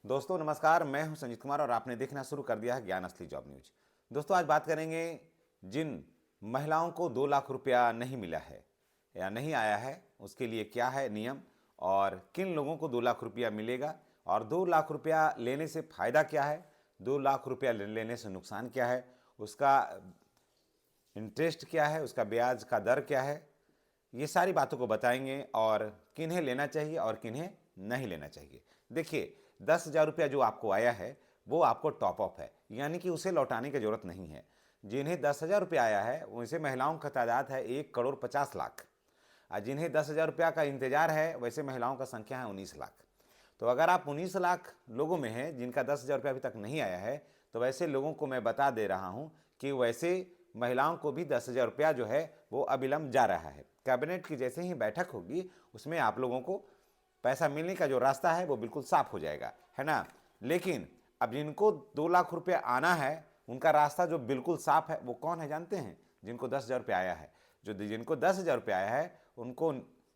दोस्तों नमस्कार, मैं हूं संजीत कुमार और आपने देखना शुरू कर दिया है ज्ञान असली जॉब न्यूज। दोस्तों आज बात करेंगे जिन महिलाओं को 2 लाख रुपया नहीं मिला है या नहीं आया है उसके लिए क्या है नियम और किन लोगों को 2 लाख रुपया मिलेगा और 2 लाख रुपया लेने से फ़ायदा क्या है, 2 लाख रुपया लेने से नुकसान क्या है, उसका इंटरेस्ट क्या है, उसका ब्याज का दर क्या है, ये सारी बातों को बताएंगे और किन्हें लेना चाहिए और किन्हें नहीं लेना चाहिए। देखिए 10,000 रुपया जो आपको आया है वो आपको टॉप अप है, यानी कि उसे लौटाने की जरूरत नहीं है। जिन्हें 10,000 रुपया आया है वैसे महिलाओं का तादाद है 1,50,00,000 और जिन्हें 10,000 रुपया का इंतजार है वैसे महिलाओं का संख्या है 19 लाख। तो अगर आप 19 लाख लोगों में हैं जिनका 10,000 रुपया अभी तक नहीं आया है तो वैसे लोगों को मैं बता दे रहा हूं कि वैसे महिलाओं को भी 10,000 रुपया जो है वो अविलंब जा रहा है। कैबिनेट की जैसे ही बैठक होगी उसमें आप लोगों को पैसा मिलने का जो रास्ता है वो बिल्कुल साफ हो जाएगा, है ना। लेकिन अब जिनको 2 लाख रुपया आना है उनका रास्ता जो बिल्कुल साफ है वो कौन है जानते हैं? जिनको 10,000 रुपया आया है। जिनको 10,000 रुपया आया है उनको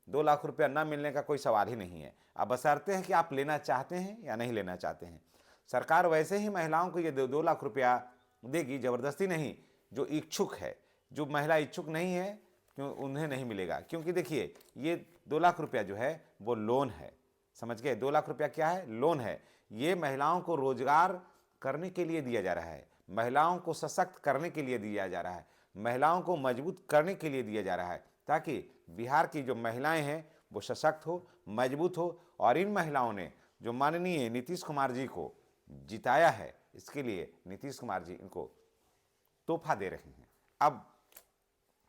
2 लाख रुपया ना मिलने का कोई सवाल ही नहीं है। अब बशर्ते हैं कि आप लेना चाहते हैं या नहीं लेना चाहते हैं। सरकार वैसे ही महिलाओं को ये 2 लाख रुपया देगी, ज़बरदस्ती नहीं। जो इच्छुक है, जो महिला इच्छुक नहीं है क्यों उन्हें नहीं मिलेगा, क्योंकि देखिए ये 2 लाख रुपया जो है वो लोन है। समझ गए? 2 लाख रुपया क्या है? लोन है। ये महिलाओं को रोजगार करने के लिए दिया जा रहा है, महिलाओं को सशक्त करने के लिए दिया जा रहा है, महिलाओं को मजबूत करने के लिए दिया जा रहा है, ताकि बिहार की जो महिलाएं हैं वो सशक्त हो, मजबूत हो। और इन महिलाओं ने जो माननीय नीतीश कुमार जी को जिताया है, इसके लिए नीतीश कुमार जी इनको तोहफा दे रहे हैं। अब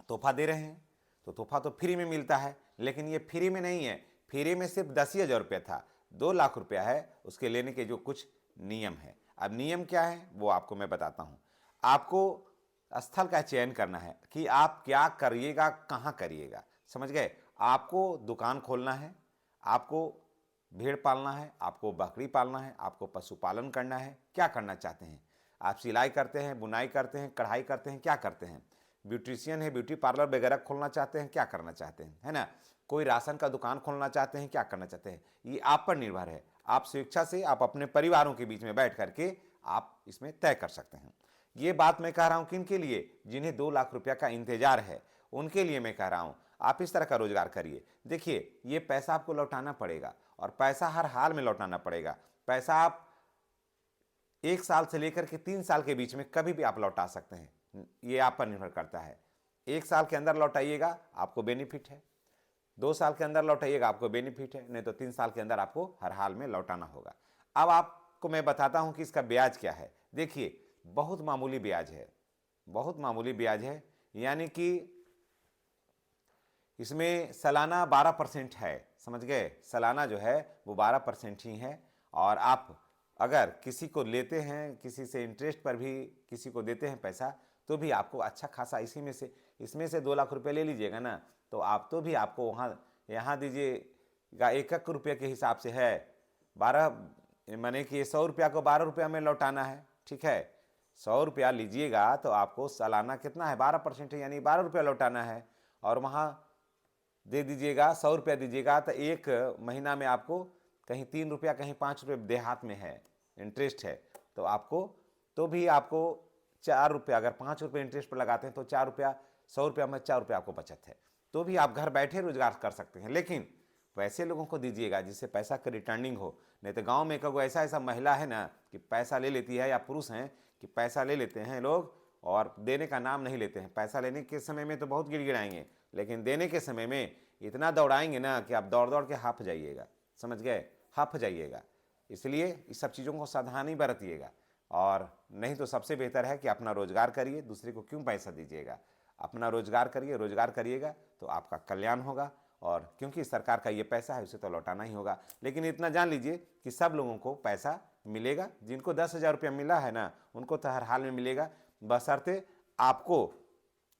तोहफा दे रहे हैं तो तोहफा तो फ्री में मिलता है, लेकिन ये फ्री में नहीं है। फ्री में सिर्फ 10,000 रुपया था, 2 लाख रुपया है, उसके लेने के जो कुछ नियम है। अब नियम क्या है वो आपको मैं बताता हूँ। आपको स्थल का चयन करना है कि आप क्या करिएगा, कहाँ करिएगा। समझ गए? आपको दुकान खोलना है, आपको भेड़ पालना है, आपको बकरी पालना है, आपको पशुपालन करना है, क्या करना चाहते हैं? आप सिलाई करते हैं, बुनाई करते हैं, कढ़ाई करते हैं, क्या करते हैं? ब्यूटिशियन है, ब्यूटी पार्लर वगैरह खोलना चाहते हैं, क्या करना चाहते हैं, है ना। कोई राशन का दुकान खोलना चाहते हैं, क्या करना चाहते हैं, ये आप पर निर्भर है। आप स्वेच्छा से आप अपने परिवारों के बीच में बैठ करके आप इसमें तय कर सकते हैं। ये बात मैं कह रहा हूं किन के लिए? जिन्हें 2 लाख रुपया का इंतजार है उनके लिए मैं कह रहा हूं। आप इस तरह का रोजगार करिए। देखिए ये पैसा आपको लौटाना पड़ेगा और पैसा हर हाल में लौटाना पड़ेगा। पैसा आप 1 साल से लेकर के 3 साल के बीच में कभी भी आप लौटा सकते हैं, ये आप पर निर्भर करता है। 1 साल के अंदर लौटाइएगा आपको बेनिफिट है, 2 साल के अंदर लौटाइएगा आपको बेनिफिट है, नहीं तो 3 साल के अंदर आपको हर हाल में लौटाना होगा। अब आपको मैं बताता हूं कि इसका ब्याज क्या है। देखिए बहुत मामूली ब्याज है, बहुत मामूली ब्याज है, यानी कि इसमें सालाना 12% है। समझ गए? सालाना जो है वो 12% ही है। और आप अगर किसी को लेते हैं, किसी से इंटरेस्ट पर भी किसी को देते हैं पैसा, तो भी आपको अच्छा खासा इसमें से 2 लाख रुपये ले लीजिएगा ना, तो आप तो भी आपको वहाँ यहाँ दीजिएगा 1 रुपये के हिसाब से है 12, माने कि 100 रुपया को 12 रुपया में लौटाना है। ठीक है, 100 रुपया लीजिएगा तो आपको सालाना कितना है? 12% है, यानी 12 रुपया लौटाना है। और वहाँ दे दीजिएगा 100 रुपया दीजिएगा तो एक महीना में आपको कहीं 3 रुपया कहीं 5 रुपये देहात में है इंटरेस्ट है, तो आपको तो भी आपको 4 रुपया, अगर 5 रुपये इंटरेस्ट पर लगाते हैं तो 4 रुपया, 100 रुपया में 4 रुपया आपको बचत है। तो भी आप घर बैठे रोजगार कर सकते हैं, लेकिन वैसे लोगों को दीजिएगा जिससे पैसा की रिटर्निंग हो। नहीं तो गांव में एक ऐसा ऐसा महिला है ना कि पैसा ले लेती है, या पुरुष हैं कि पैसा ले लेते हैं लोग और देने का नाम नहीं लेते हैं। पैसा लेने के समय में तो बहुत गिड़गिड़ाएंगे, लेकिन देने के समय में इतना दौड़ाएंगे ना कि आप दौड़ दौड़ के हाफ जाइएगा। समझ गए? हाफ जाइएगा। इसलिए इस सब चीज़ों को सावधानी बरतिएगा, और नहीं तो सबसे बेहतर है कि अपना रोजगार करिए, दूसरे को क्यों पैसा दीजिएगा। अपना रोजगार करिए, रोजगार करिएगा तो आपका कल्याण होगा। और क्योंकि सरकार का ये पैसा है उसे तो लौटाना ही होगा। लेकिन इतना जान लीजिए कि सब लोगों को पैसा मिलेगा। जिनको 10,000 रुपया मिला है ना उनको तो हर हाल में मिलेगा, बशर्ते आपको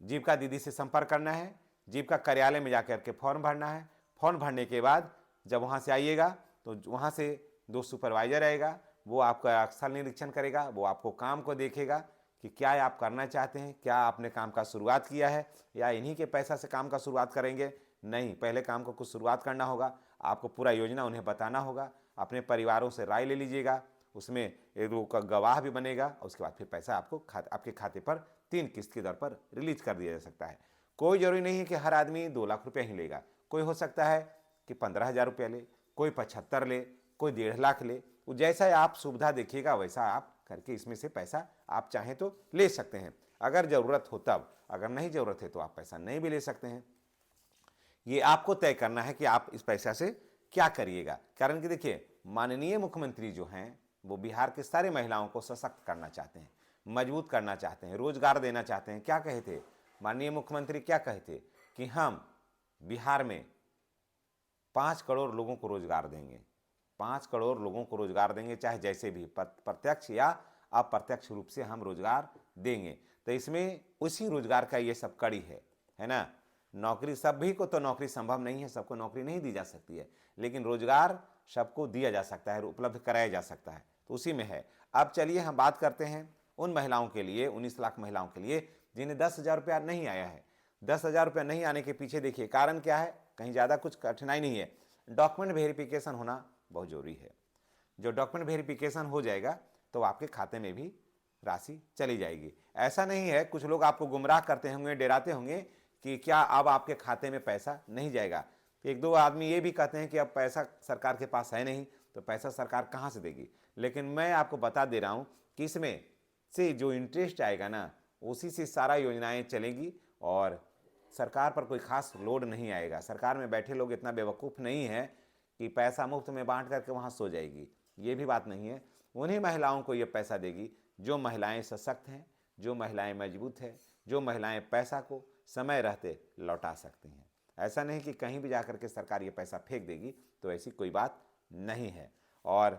जीविका दीदी से संपर्क करना है, जीविका कार्यालय में जाकर के फॉर्म भरना है। फॉर्म भरने के बाद जब वहाँ से आइएगा तो वहाँ से 2 सुपरवाइजर आएगा, वो आपका स्थल निरीक्षण करेगा, वो आपको काम को देखेगा कि क्या आप करना चाहते हैं, क्या आपने काम का शुरुआत किया है या इन्हीं के पैसा से काम का शुरुआत करेंगे। नहीं, पहले काम को कुछ शुरुआत करना होगा, आपको पूरा योजना उन्हें बताना होगा। अपने परिवारों से राय ले लीजिएगा, उसमें एक दो का गवाह भी बनेगा और उसके बाद फिर पैसा आपको आपके खाते पर 3 किस्त के दर पर रिलीज कर दिया जा सकता है। कोई जरूरी नहीं है कि हर आदमी 2 लाख रुपया ही लेगा, कोई हो सकता है कि 15,000 रुपया ले, कोई 75 ले, कोई 1.5 लाख ले। वो जैसा आप सुविधा देखिएगा वैसा आप करके इसमें से पैसा आप चाहें तो ले सकते हैं, अगर ज़रूरत हो तब। अगर नहीं ज़रूरत है तो आप पैसा नहीं भी ले सकते हैं। ये आपको तय करना है कि आप इस पैसा से क्या करिएगा। कारण कि देखिए, माननीय मुख्यमंत्री जो हैं वो बिहार के सारे महिलाओं को सशक्त करना चाहते हैं, मजबूत करना चाहते हैं, रोजगार देना चाहते हैं। क्या कहे थे माननीय मुख्यमंत्री, क्या कहे थे कि हम बिहार में 5 करोड़ लोगों को रोजगार देंगे, 5 करोड़ लोगों को रोजगार देंगे, चाहे जैसे भी प्रत्यक्ष या अप्रत्यक्ष रूप से हम रोजगार देंगे। तो इसमें उसी रोजगार का ये सब कड़ी है ना। नौकरी सभी को तो नौकरी संभव नहीं है, सबको नौकरी नहीं दी जा सकती है, लेकिन रोजगार सबको दिया जा सकता है, उपलब्ध कराया जा सकता है, तो उसी में है। अब चलिए हम बात करते हैं उन महिलाओं के लिए, 19 लाख महिलाओं के लिए जिन्हें 10,000 रुपया नहीं आया है। 10,000 रुपया नहीं आने के पीछे देखिए कारण क्या है, कहीं ज़्यादा कुछ कठिनाई नहीं है। डॉक्यूमेंट वेरिफिकेशन होना बहुत जरूरी है। जो डॉक्यूमेंट वेरिफिकेशन हो जाएगा तो आपके खाते में भी राशि चली जाएगी। ऐसा नहीं है, कुछ लोग आपको गुमराह करते होंगे, डराते होंगे कि क्या अब आपके खाते में पैसा नहीं जाएगा। एक दो आदमी ये भी कहते हैं कि अब पैसा सरकार के पास है नहीं, तो पैसा सरकार कहाँ से देगी। लेकिन मैं आपको बता दे रहा हूँ कि इसमें से जो इंटरेस्ट आएगा ना, उसी से सारा योजनाएं चलेंगी और सरकार पर कोई खास लोड नहीं आएगा। सरकार में बैठे लोग इतना बेवकूफ़ नहीं है कि पैसा मुफ्त में बांट करके वहाँ सो जाएगी, ये भी बात नहीं है। उन्हीं महिलाओं को ये पैसा देगी जो महिलाएं सशक्त हैं, जो महिलाएं मजबूत हैं, जो महिलाएं पैसा को समय रहते लौटा सकती हैं। ऐसा नहीं कि कहीं भी जाकर के सरकार ये पैसा फेंक देगी, तो ऐसी कोई बात नहीं है। और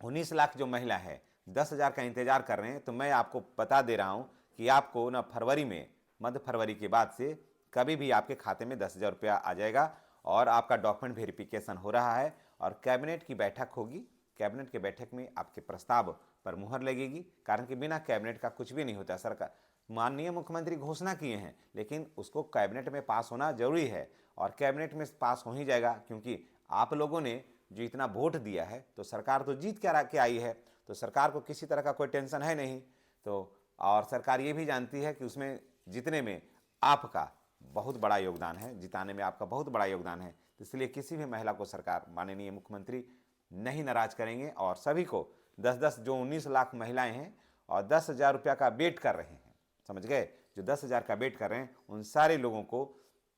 19 लाख जो महिला है 10,000 का इंतजार कर रहे हैं, तो मैं आपको बता दे रहा हूं कि आपको ना फरवरी में, मध्य फरवरी के बाद से कभी भी आपके खाते में 10,000 रुपया आ जाएगा और आपका डॉक्यूमेंट वेरिफिकेशन हो रहा है और कैबिनेट की बैठक होगी। कैबिनेट की बैठक में आपके प्रस्ताव पर मुहर लगेगी, कारण कि बिना कैबिनेट का कुछ भी नहीं होता। सरकार, माननीय मुख्यमंत्री घोषणा किए हैं, लेकिन उसको कैबिनेट में पास होना जरूरी है और कैबिनेट में पास हो ही जाएगा, क्योंकि आप लोगों ने जो इतना वोट दिया है तो सरकार तो जीत के आई है, तो सरकार को किसी तरह का कोई टेंशन है नहीं। तो और सरकार ये भी जानती है कि उसमें जीतने में आपका बहुत बड़ा योगदान है, जिताने में आपका बहुत बड़ा योगदान है। तो इसलिए किसी भी महिला को सरकार, माननीय मुख्यमंत्री नहीं नाराज करेंगे और सभी को 10-10 जो 19 लाख महिलाएं हैं और 10,000 रुपया का वेट कर रहे हैं, समझ गए, जो 10,000 का वेट कर रहे हैं, उन सारे लोगों को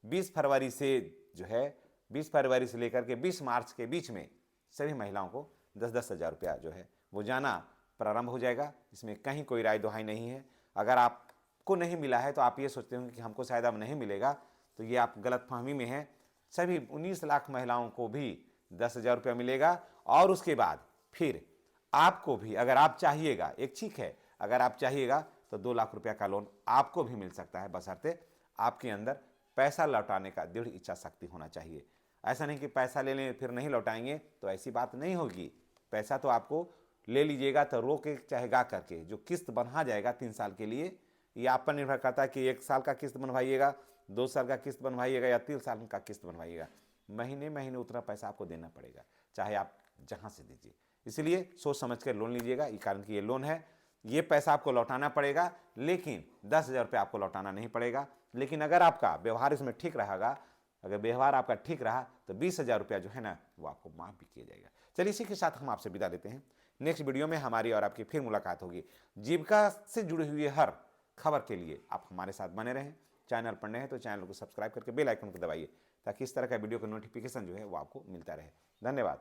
20 फरवरी से जो है 20 फरवरी से लेकर के 20 मार्च के बीच में सभी महिलाओं को 10-10 हज़ार रुपया जो है वो जाना प्रारंभ हो जाएगा। इसमें कहीं कोई राय दुहाई नहीं है। अगर आपको नहीं मिला है तो आप ये सोचते होंगे कि हमको शायद अब नहीं मिलेगा, तो ये आप गलतफहमी में हैं। सभी 19 लाख महिलाओं को भी 10,000 रुपया मिलेगा और उसके बाद फिर आपको भी, अगर आप चाहिएगा, एक ठीक है, अगर आप चाहिएगा तो 2 लाख रुपया का लोन आपको भी मिल सकता है, बशर्ते आपके अंदर पैसा लौटाने का दृढ़ इच्छा शक्ति होना चाहिए। ऐसा नहीं कि पैसा ले लें फिर नहीं लौटाएंगे, तो ऐसी बात नहीं होगी। पैसा तो आपको ले लीजिएगा तो रो के चाहे गा करके जो किस्त बना जाएगा 3 साल के लिए, ये आप पर निर्भर करता है कि 1 साल का किस्त बनवाइएगा, 2 साल का किस्त बनवाइएगा या 3 साल का किस्त बनवाइएगा। महीने महीने उतना पैसा आपको देना पड़ेगा, चाहे आप जहाँ से दीजिए। इसलिए सोच समझ कर लोन लीजिएगा, ये कारण कि ये लोन है, ये पैसा आपको लौटाना पड़ेगा, लेकिन 10,000 रुपये आपको लौटाना नहीं पड़ेगा। लेकिन अगर आपका व्यवहार इसमें ठीक रहेगा, अगर व्यवहार आपका ठीक रहा तो 20,000 रुपया जो है ना वो आपको माफ भी किया जाएगा। चलिए इसी के साथ हम आपसे विदा लेते हैं। नेक्स्ट वीडियो में हमारी और आपकी फिर मुलाकात होगी। जीविका से जुड़ी हुई हर खबर के लिए आप हमारे साथ बने रहें। चैनल पर नए हैं तो चैनल को सब्सक्राइब करके बेल आइकन को दबाइए, ताकि इस तरह का वीडियो का नोटिफिकेशन जो है वो आपको मिलता रहे। धन्यवाद।